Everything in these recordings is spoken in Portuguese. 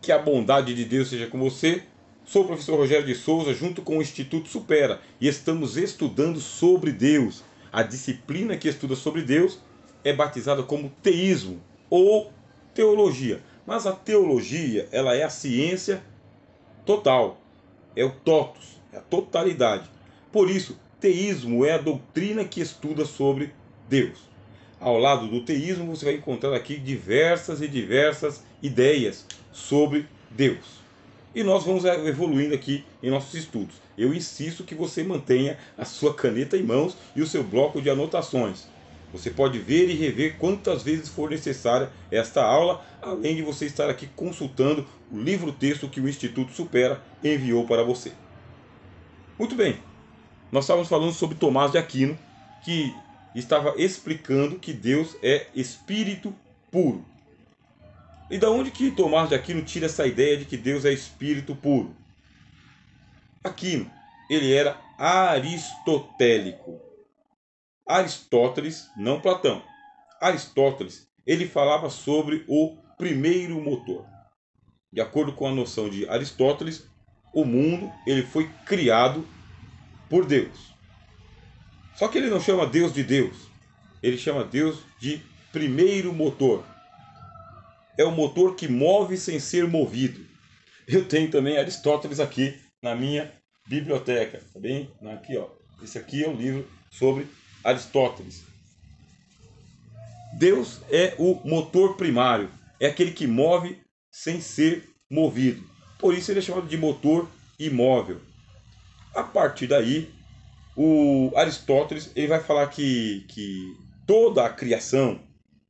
Que a bondade de Deus seja com você. Sou o professor Rogério de Souza, junto com o Instituto Supera, e estamos estudando sobre Deus. A disciplina que estuda sobre Deus é batizada como teísmo ou teologia. Mas a teologia, ela é a ciência total, é o totus, é a totalidade. Por isso, teísmo é a doutrina que estuda sobre Deus. Ao lado do teísmo, você vai encontrar aqui diversas e diversas ideias sobre Deus. E nós vamos evoluindo aqui em nossos estudos. Eu insisto que você mantenha a sua caneta em mãos e o seu bloco de anotações. Você pode ver e rever quantas vezes for necessária esta aula, além de você estar aqui consultando o livro-texto que o Instituto Supera enviou para você. Muito bem, nós estávamos falando sobre Tomás de Aquino, que estava explicando que Deus é espírito puro. E da onde que Tomás de Aquino tira essa ideia de que Deus é espírito puro? Aquino, ele era aristotélico. Aristóteles, não Platão. Aristóteles, ele falava sobre o primeiro motor. De acordo com a noção de Aristóteles, o mundo ele foi criado por Deus. Só que ele não chama Deus de Deus. Ele chama Deus de primeiro motor. É o motor que move sem ser movido. Eu tenho também Aristóteles aqui na minha biblioteca, tá bem? Aqui, ó. Esse aqui é o livro sobre Aristóteles. Deus é o motor primário, é aquele que move sem ser movido. Por isso ele é chamado de motor imóvel. A partir daí, o Aristóteles ele vai falar que toda a criação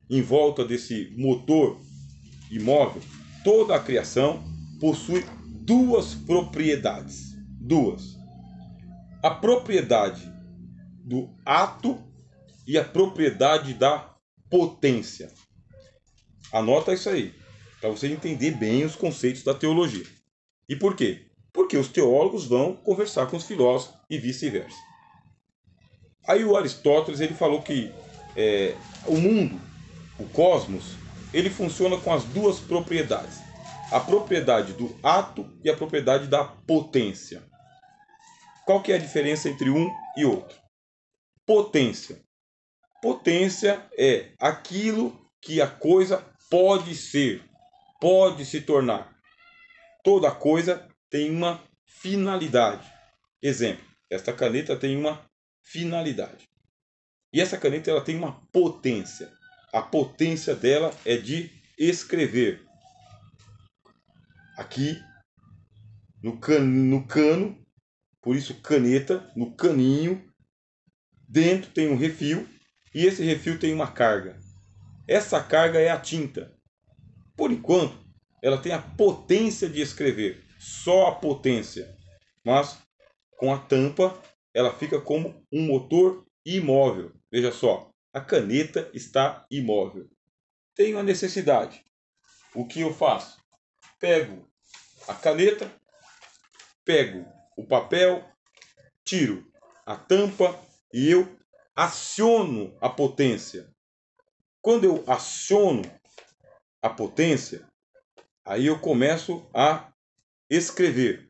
em volta desse motor imóvel, toda a criação possui duas propriedades. Duas. A propriedade do ato e a propriedade da potência. Anota isso aí, para você entender bem os conceitos da teologia. E por quê? Porque os teólogos vão conversar com os filósofos e vice-versa. Aí o Aristóteles ele falou que o mundo, o cosmos, ele funciona com as duas propriedades. A propriedade do ato e a propriedade da potência. Qual que é a diferença entre um e outro? Potência. Potência é aquilo que a coisa pode ser, pode se tornar. Toda coisa tem uma finalidade. Exemplo, esta caneta tem uma finalidade. E essa caneta ela tem uma potência. A potência dela é de escrever. Aqui, no cano, por isso caneta, no caninho, dentro tem um refil e esse refil tem uma carga. Essa carga é a tinta. Por enquanto, ela tem a potência de escrever, só a potência. Mas com a tampa, ela fica como um motor imóvel. Veja só, a caneta está imóvel. Tenho a necessidade. O que eu faço? Pego a caneta, pego o papel, tiro a tampa e eu aciono a potência. Quando eu aciono a potência, aí eu começo a escrever.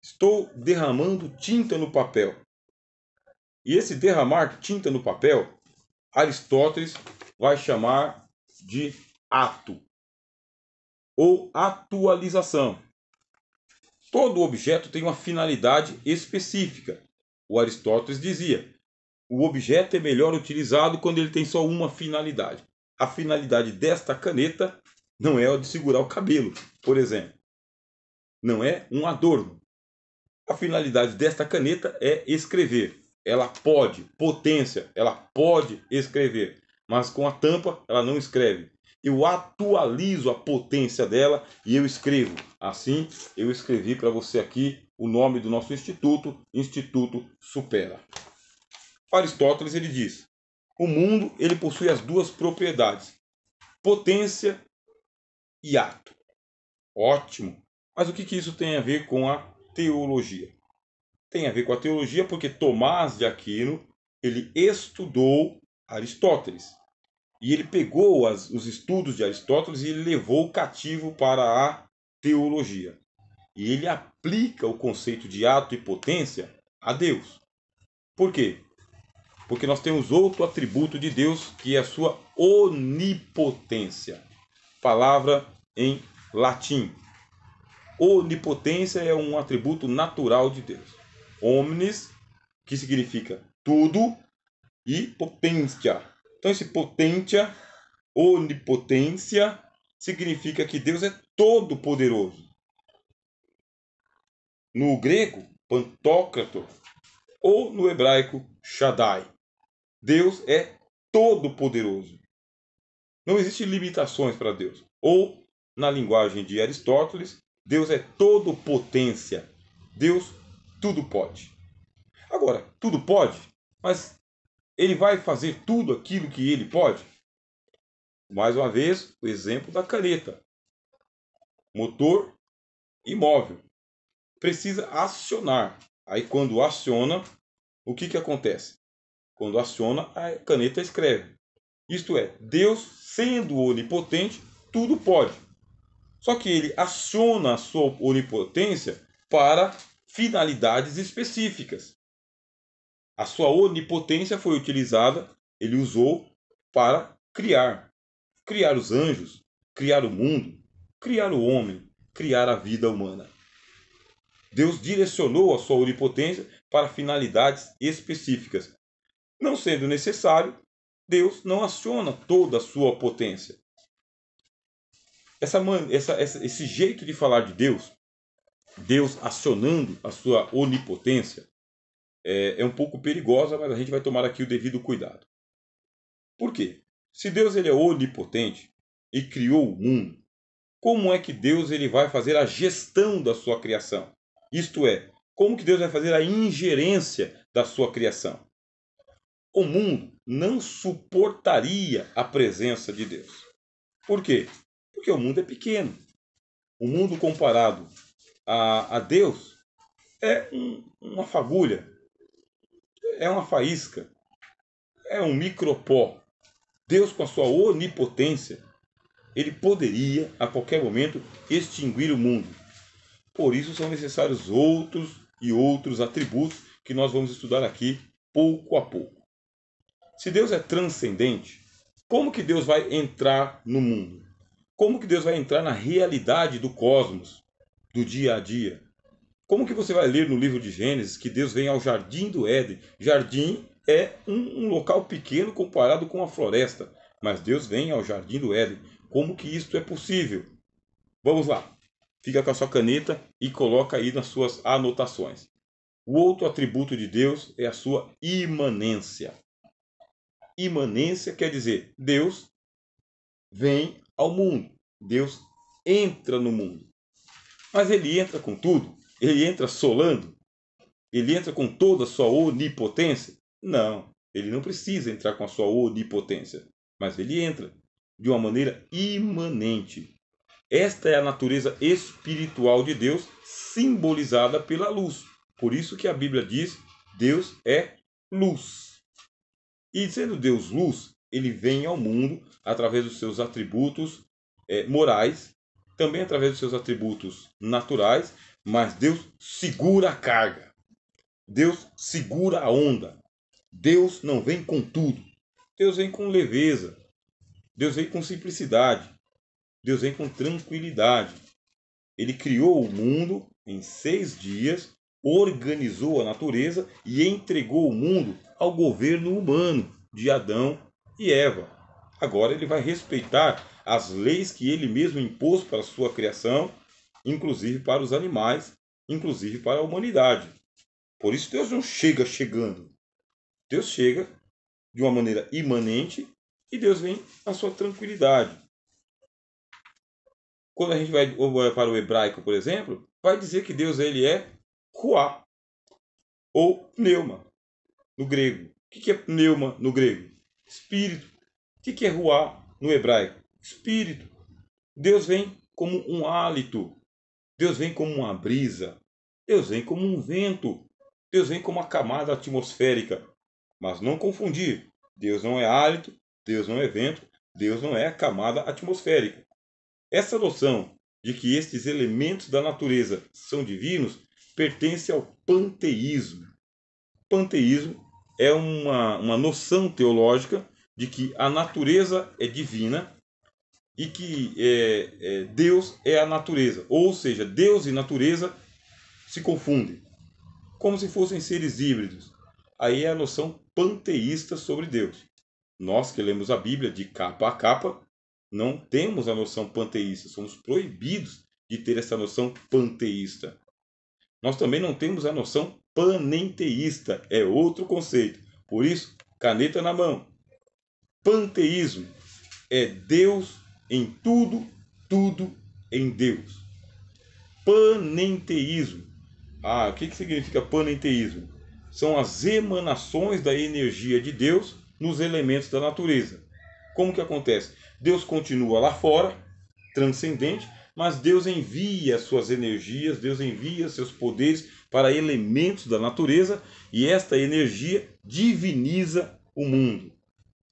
Estou derramando tinta no papel. E esse derramar tinta no papel, Aristóteles vai chamar de ato ou atualização. Todo objeto tem uma finalidade específica. O Aristóteles dizia: o objeto é melhor utilizado quando ele tem só uma finalidade. A finalidade desta caneta não é a de segurar o cabelo, por exemplo. Não é um adorno. A finalidade desta caneta é escrever. Ela pode, potência, ela pode escrever. Mas com a tampa ela não escreve. Eu atualizo a potência dela e eu escrevo. Assim, eu escrevi para você aqui o nome do nosso instituto, Instituto Supera. Aristóteles ele diz: o mundo ele possui as duas propriedades, potência e ato. Ótimo. Mas o que isso tem a ver com a teologia? Tem a ver com a teologia porque Tomás de Aquino ele estudou Aristóteles. E ele pegou os estudos de Aristóteles e ele levou cativo para a teologia. E ele aplica o conceito de ato e potência a Deus. Por quê? Porque nós temos outro atributo de Deus, que é a sua onipotência. Palavra em latim. Onipotência é um atributo natural de Deus. Omnis, que significa tudo, e potência. Então esse potência, onipotência, significa que Deus é todo poderoso. No grego, pantocrator, ou no hebraico, Shaddai. Deus é todo poderoso. Não existem limitações para Deus. Ou, na linguagem de Aristóteles, Deus é todo potência. Deus tudo pode. Agora, tudo pode, mas ele vai fazer tudo aquilo que ele pode? Mais uma vez, o exemplo da caneta. Motor imóvel. Precisa acionar. Aí quando aciona, o que acontece? Quando aciona, a caneta escreve. Isto é, Deus, sendo onipotente, tudo pode. Só que ele aciona a sua onipotência para finalidades específicas. A sua onipotência foi utilizada, ele usou para criar. Criar os anjos, criar o mundo, criar o homem, criar a vida humana. Deus direcionou a sua onipotência para finalidades específicas. Não sendo necessário, Deus não aciona toda a sua potência. Esse jeito de falar de Deus, Deus acionando a sua onipotência, é um pouco perigosa, mas a gente vai tomar aqui o devido cuidado. Por quê? Se Deus ele é onipotente e criou o mundo, como é que Deus ele vai fazer a gestão da sua criação? Isto é, como que Deus vai fazer a ingerência da sua criação? O mundo não suportaria a presença de Deus. Por quê? Porque o mundo é pequeno. O mundo comparado a Deus é uma fagulha, é uma faísca, é um micropó. Deus, com a sua onipotência, ele poderia a qualquer momento extinguir o mundo. Por isso são necessários outros e outros atributos que nós vamos estudar aqui pouco a pouco. Se Deus é transcendente, como que Deus vai entrar no mundo? Como que Deus vai entrar na realidade do cosmos, do dia a dia? Como que você vai ler no livro de Gênesis que Deus vem ao jardim do Éden? Jardim é um local pequeno comparado com a floresta, mas Deus vem ao jardim do Éden. Como que isto é possível? Vamos lá. Fica com a sua caneta e coloca aí nas suas anotações. O outro atributo de Deus é a sua imanência. Imanência quer dizer Deus vem ao mundo. Deus entra no mundo. Mas ele entra com tudo? Ele entra solando? Ele entra com toda a sua onipotência? Não, ele não precisa entrar com a sua onipotência. Mas ele entra de uma maneira imanente. Esta é a natureza espiritual de Deus, simbolizada pela luz. Por isso que a Bíblia diz, Deus é luz. E sendo Deus luz, ele vem ao mundo através dos seus atributos morais, também através dos seus atributos naturais, mas Deus segura a carga. Deus segura a onda. Deus não vem com tudo. Deus vem com leveza. Deus vem com simplicidade. Deus vem com tranquilidade. Ele criou o mundo em 6 dias, organizou a natureza e entregou o mundo ao governo humano de Adão e Eva. Agora ele vai respeitar as leis que ele mesmo impôs para a sua criação, inclusive para os animais, inclusive para a humanidade. Por isso Deus não chega chegando. Deus chega de uma maneira imanente e Deus vem na sua tranquilidade. Quando a gente vai para o hebraico, por exemplo, vai dizer que Deus ele é Ruá ou Pneuma no grego. O que é Pneuma no grego? Espírito. O que é Ruá no hebraico? Espírito. Deus vem como um hálito. Deus vem como uma brisa. Deus vem como um vento. Deus vem como uma camada atmosférica. Mas não confundir. Deus não é hálito, Deus não é vento, Deus não é camada atmosférica. Essa noção de que estes elementos da natureza são divinos pertence ao panteísmo. Panteísmo é uma noção teológica de que a natureza é divina e que Deus é a natureza. Ou seja, Deus e natureza se confundem, como se fossem seres híbridos. Aí é a noção panteísta sobre Deus. Nós que lemos a Bíblia de capa a capa, não temos a noção panteísta, somos proibidos de ter essa noção panteísta. Nós também não temos a noção panenteísta, é outro conceito. Por isso, caneta na mão. Panteísmo é Deus em tudo, tudo em Deus. Panenteísmo. O que significa panenteísmo? São as emanações da energia de Deus nos elementos da natureza. Como que acontece? Deus continua lá fora, transcendente, mas Deus envia suas energias, Deus envia seus poderes para elementos da natureza e esta energia diviniza o mundo.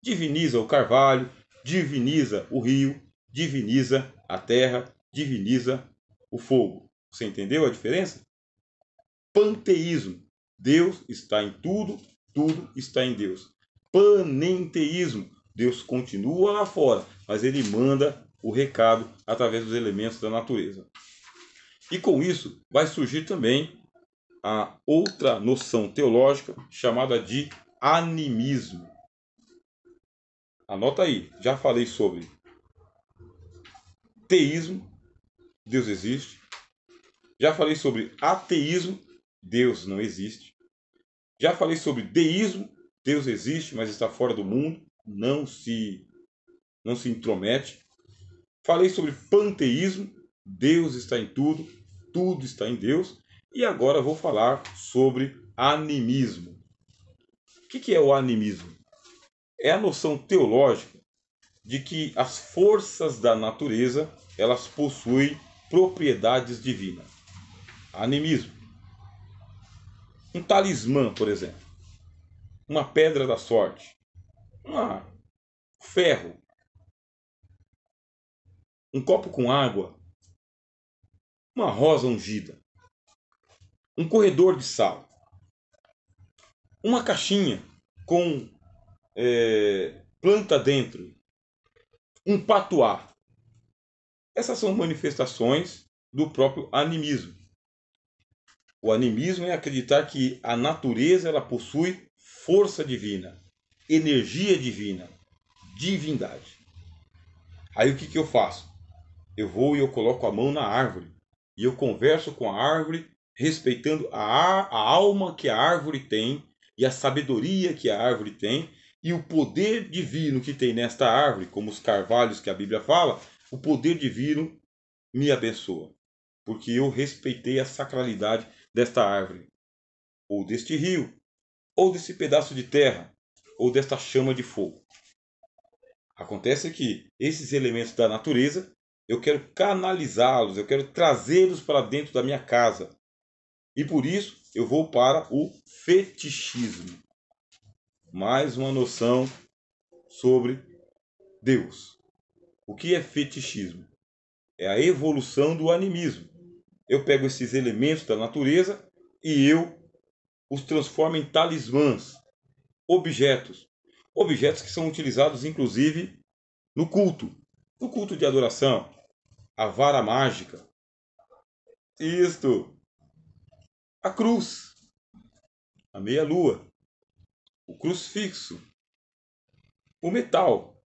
Diviniza o carvalho, diviniza o rio, diviniza a terra, diviniza o fogo. Você entendeu a diferença? Panteísmo. Deus está em tudo, tudo está em Deus. Panenteísmo. Deus continua lá fora, mas ele manda o recado através dos elementos da natureza. E com isso vai surgir também a outra noção teológica chamada de animismo. Anota aí, já falei sobre teísmo, Deus existe. Já falei sobre ateísmo, Deus não existe. Já falei sobre deísmo, Deus existe, mas está fora do mundo, não se intromete. Falei sobre panteísmo, Deus está em tudo, tudo está em Deus. E agora vou falar sobre animismo. O que é o animismo? É a noção teológica de que as forças da natureza elas possuem propriedades divinas. Animismo. Um talismã, por exemplo. Uma pedra da sorte. Um ferro. Um copo com água. Uma rosa ungida. Um corredor de sal. Uma caixinha com planta dentro. Um patuá. Essas são manifestações do próprio animismo. O animismo é acreditar que a natureza ela possui força divina, energia divina, divindade. Aí o que eu faço? Eu vou e eu coloco a mão na árvore e eu converso com a árvore, respeitando a alma que a árvore tem e a sabedoria que a árvore tem e o poder divino que tem nesta árvore, como os carvalhos que a Bíblia fala, o poder divino me abençoa, porque eu respeitei a sacralidade desta árvore, ou deste rio, ou desse pedaço de terra, ou desta chama de fogo. Acontece que esses elementos da natureza, eu quero canalizá-los, eu quero trazê-los para dentro da minha casa. E por isso eu vou para o fetichismo. Mais uma noção sobre Deus. O que é fetichismo? É a evolução do animismo. Eu pego esses elementos da natureza e eu os transformo em talismãs, objetos. Objetos que são utilizados, inclusive, no culto de adoração. A vara mágica. Isto. A cruz. A meia-lua. O crucifixo. O metal.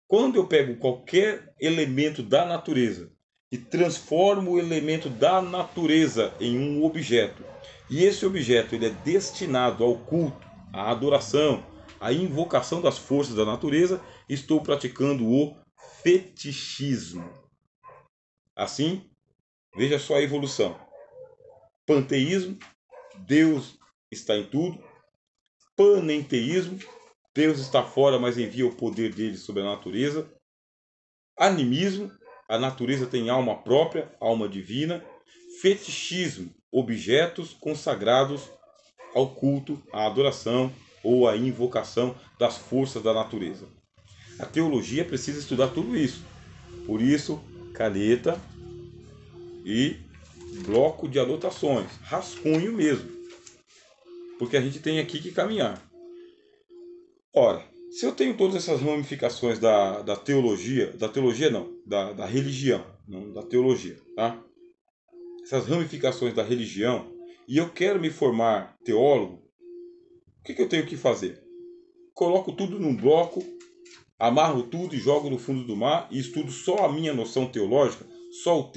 Quando eu pego qualquer elemento da natureza e transformo o elemento da natureza em um objeto, e esse objeto ele é destinado ao culto, à adoração, à invocação das forças da natureza, estou praticando o fetichismo. Assim, veja só a evolução. Panteísmo, Deus está em tudo. Panenteísmo, Deus está fora, mas envia o poder dele sobre a natureza. Animismo, a natureza tem alma própria, alma divina. Fetichismo, objetos consagrados ao culto, à adoração ou à invocação das forças da natureza. A teologia precisa estudar tudo isso. Por isso, caneta, e bloco de anotações, rascunho mesmo, porque a gente tem aqui que caminhar. Ora, se eu tenho todas essas ramificações da teologia, da religião, não da teologia, tá? Essas ramificações da religião, e eu quero me formar teólogo, o que eu tenho que fazer? Coloco tudo num bloco, amarro tudo e jogo no fundo do mar e estudo só a minha noção teológica, só o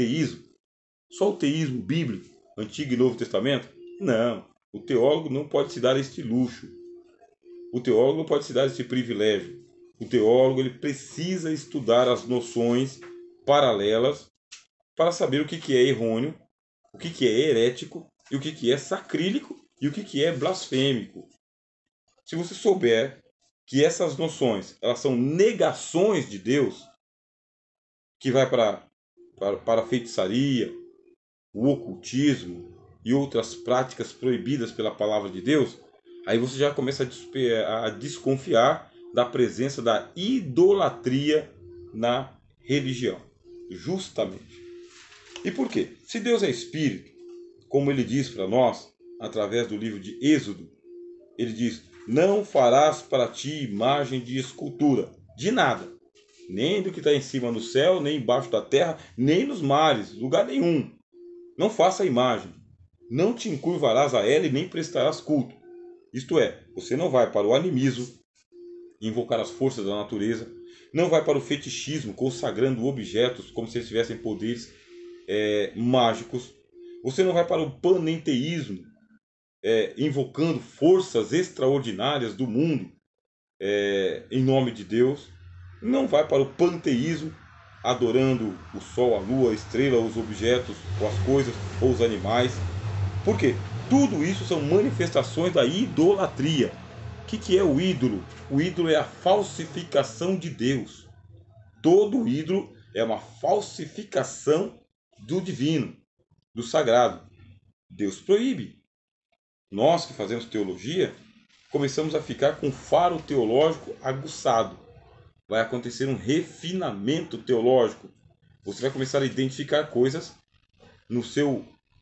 teísmo bíblico, Antigo e Novo Testamento? Não, o teólogo não pode se dar este luxo. O teólogo não pode se dar esse privilégio. O teólogo ele precisa estudar as noções paralelas para saber o que é errôneo, o que é herético, e o que é sacrílico e o que é blasfêmico. Se você souber que essas noções elas são negações de Deus, que vai para a feitiçaria, o ocultismo e outras práticas proibidas pela palavra de Deus, aí você já começa a desconfiar da presença da idolatria na religião. Justamente. E por quê? Se Deus é espírito, como ele diz para nós, através do livro de Êxodo, ele diz: não farás para ti imagem de escultura, de nada, nem do que está em cima no céu, nem embaixo da terra, nem nos mares, lugar nenhum. Não faça imagem, não te encurvarás a ela e nem prestarás culto. Isto é, você não vai para o animismo, invocar as forças da natureza, não vai para o fetichismo, consagrando objetos como se eles tivessem poderes mágicos. Você não vai para o panenteísmo, invocando forças extraordinárias do mundo em nome de Deus. Não vai para o panteísmo, adorando o sol, a lua, a estrela, os objetos, ou as coisas, ou os animais. Por quê? Tudo isso são manifestações da idolatria. O que é o ídolo? O ídolo é a falsificação de Deus. Todo ídolo é uma falsificação do divino, do sagrado. Deus proíbe. Nós que fazemos teologia, começamos a ficar com o faro teológico aguçado. Vai acontecer um refinamento teológico. Você vai começar a identificar coisas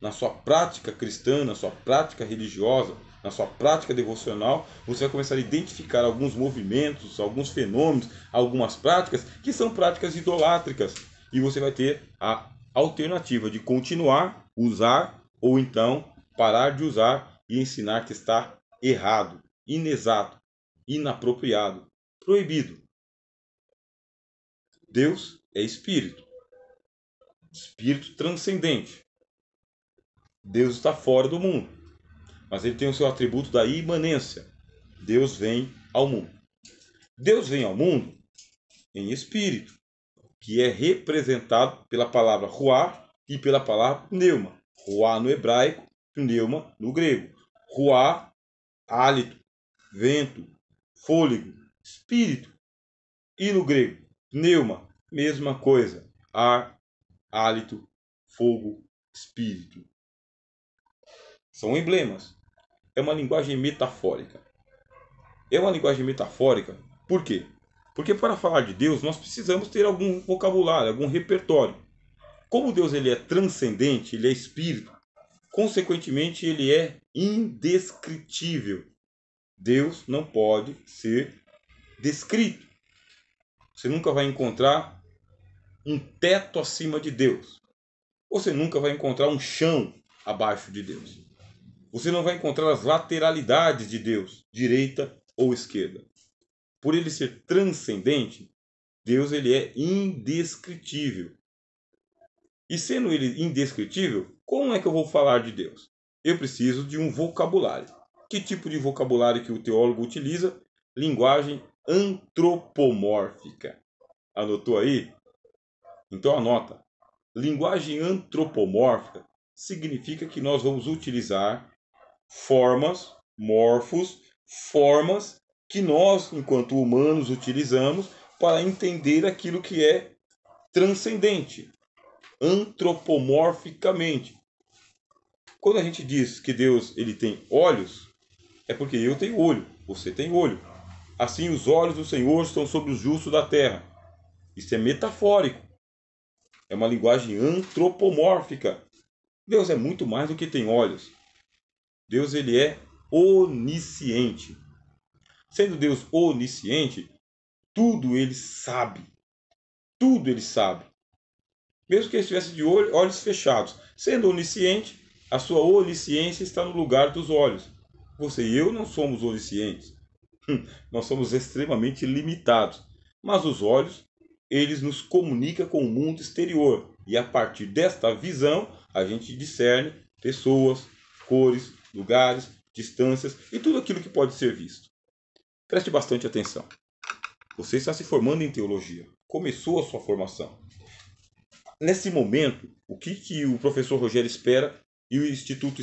na sua prática cristã, na sua prática religiosa, na sua prática devocional. Você vai começar a identificar alguns movimentos, alguns fenômenos, algumas práticas que são práticas idolátricas. E você vai ter a alternativa de continuar, usar, ou então parar de usar e ensinar que está errado, inexato, inapropriado, proibido. Deus é espírito, espírito transcendente. Deus está fora do mundo, mas ele tem o seu atributo da imanência. Deus vem ao mundo. Deus vem ao mundo em espírito, que é representado pela palavra ruá e pela palavra pneuma. Ruá no hebraico, pneuma no grego. Ruá, hálito, vento, fôlego, espírito. E no grego, pneuma, mesma coisa. Ar, hálito, fogo, espírito. São emblemas. É uma linguagem metafórica. É uma linguagem metafórica. Por quê? Porque para falar de Deus nós precisamos ter algum vocabulário, algum repertório. Como Deus ele é transcendente, ele é espírito, consequentemente ele é indescritível. Deus não pode ser descrito. Você nunca vai encontrar um teto acima de Deus. Você nunca vai encontrar um chão abaixo de Deus. Você não vai encontrar as lateralidades de Deus, direita ou esquerda. Por ele ser transcendente, Deus ele é indescritível. E sendo ele indescritível, como é que eu vou falar de Deus? Eu preciso de um vocabulário. Que tipo de vocabulário que o teólogo utiliza? Linguagem antropomórfica. Anotou aí? Então anota. Linguagem antropomórfica significa que nós vamos utilizar formas, morfos, formas que nós, enquanto humanos, utilizamos para entender aquilo que é transcendente, antropomorficamente. Quando a gente diz que Deus ele tem olhos, é porque eu tenho olho, você tem olho. Assim os olhos do Senhor estão sobre os justos da terra. Isso é metafórico. É uma linguagem antropomórfica. Deus é muito mais do que tem olhos. Deus ele é onisciente. Sendo Deus onisciente, tudo ele sabe. Tudo ele sabe. Mesmo que ele estivesse de olhos fechados. Sendo onisciente, a sua onisciência está no lugar dos olhos. Você e eu não somos oniscientes. Nós somos extremamente limitados. Mas os olhos, eles nos comunicam com o mundo exterior. E a partir desta visão, a gente discerne pessoas, cores, lugares, distâncias e tudo aquilo que pode ser visto. Preste bastante atenção. Você está se formando em teologia. Começou a sua formação. Nesse momento, o que o professor Rogério espera e o Instituto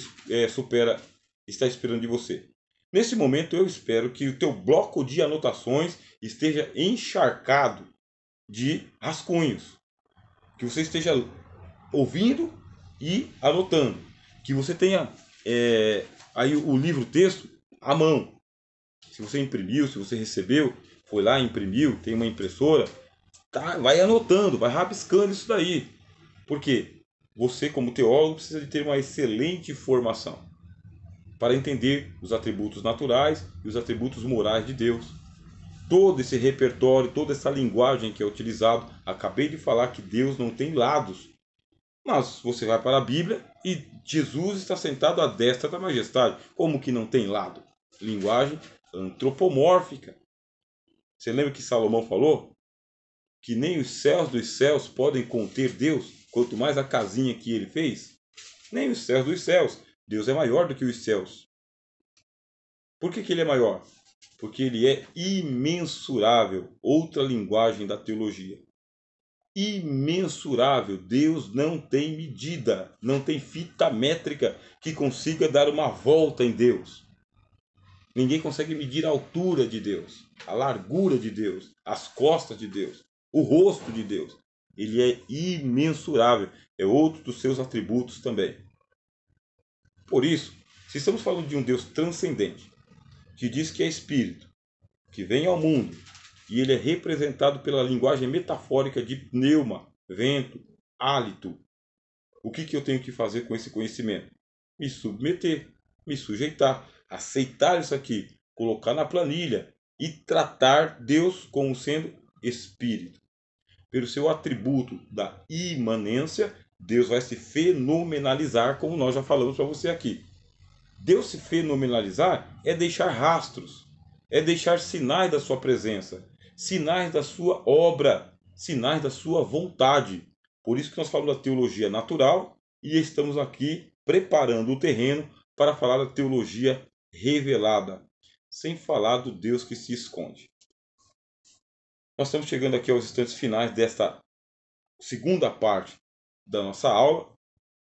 Supera está esperando de você? Nesse momento, eu espero que o teu bloco de anotações esteja encharcado de rascunhos. Que você esteja ouvindo e anotando. Que você tenha aí o livro-texto à mão. Se você imprimiu, se você recebeu, foi lá, imprimiu, tem uma impressora, tá, vai anotando, vai rabiscando isso daí. Porque você, como teólogo, precisa de ter uma excelente formação para entender os atributos naturais e os atributos morais de Deus. Todo esse repertório, toda essa linguagem que é utilizado, acabei de falar que Deus não tem lados. Mas você vai para a Bíblia e Jesus está sentado à destra da majestade. Como que não tem lado? Linguagem antropomórfica. Você lembra que Salomão falou? Que nem os céus dos céus podem conter Deus, quanto mais a casinha que ele fez. Nem os céus dos céus. Deus é maior do que os céus. Por que ele é maior? Porque ele é imensurável. Outra linguagem da teologia. Imensurável. Deus não tem medida, não tem fita métrica que consiga dar uma volta em Deus. Ninguém consegue medir a altura de Deus, a largura de Deus, as costas de Deus, o rosto de Deus. Ele é imensurável. É outro dos seus atributos também. Por isso, se estamos falando de um Deus transcendente, que diz que é espírito, que vem ao mundo, e ele é representado pela linguagem metafórica de pneuma, vento, hálito. O que eu tenho que fazer com esse conhecimento? Me submeter, me sujeitar, aceitar isso aqui, colocar na planilha e tratar Deus como sendo espírito. Pelo seu atributo da imanência, Deus vai se fenomenalizar, como nós já falamos para você aqui. Deus se fenomenalizar é deixar rastros, é deixar sinais da sua presença, sinais da sua obra, sinais da sua vontade. Por isso que nós falamos da teologia natural e estamos aqui preparando o terreno para falar da teologia revelada, sem falar do Deus que se esconde. Nós estamos chegando aqui aos instantes finais desta segunda parte da nossa aula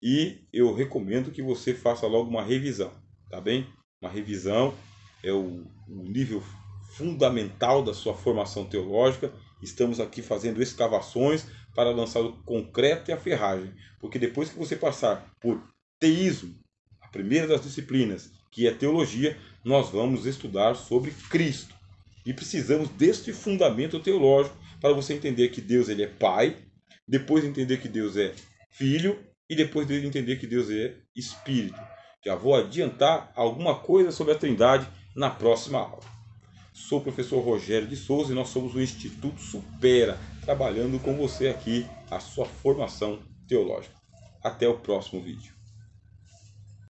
e eu recomendo que você faça logo uma revisão, tá bem? Uma revisão é o nível fundamental da sua formação teológica. Estamos aqui fazendo escavações para lançar o concreto e a ferragem, porque depois que você passar por teísmo, a primeira das disciplinas, que é teologia, nós vamos estudar sobre Cristo. E precisamos deste fundamento teológico para você entender que Deus ele é Pai, depois entender que Deus é Filho e depois de entender que Deus é Espírito. Já vou adiantar alguma coisa sobre a Trindade na próxima aula. Sou o professor Rogério de Souza e nós somos o Instituto Supera, trabalhando com você aqui a sua formação teológica. Até o próximo vídeo.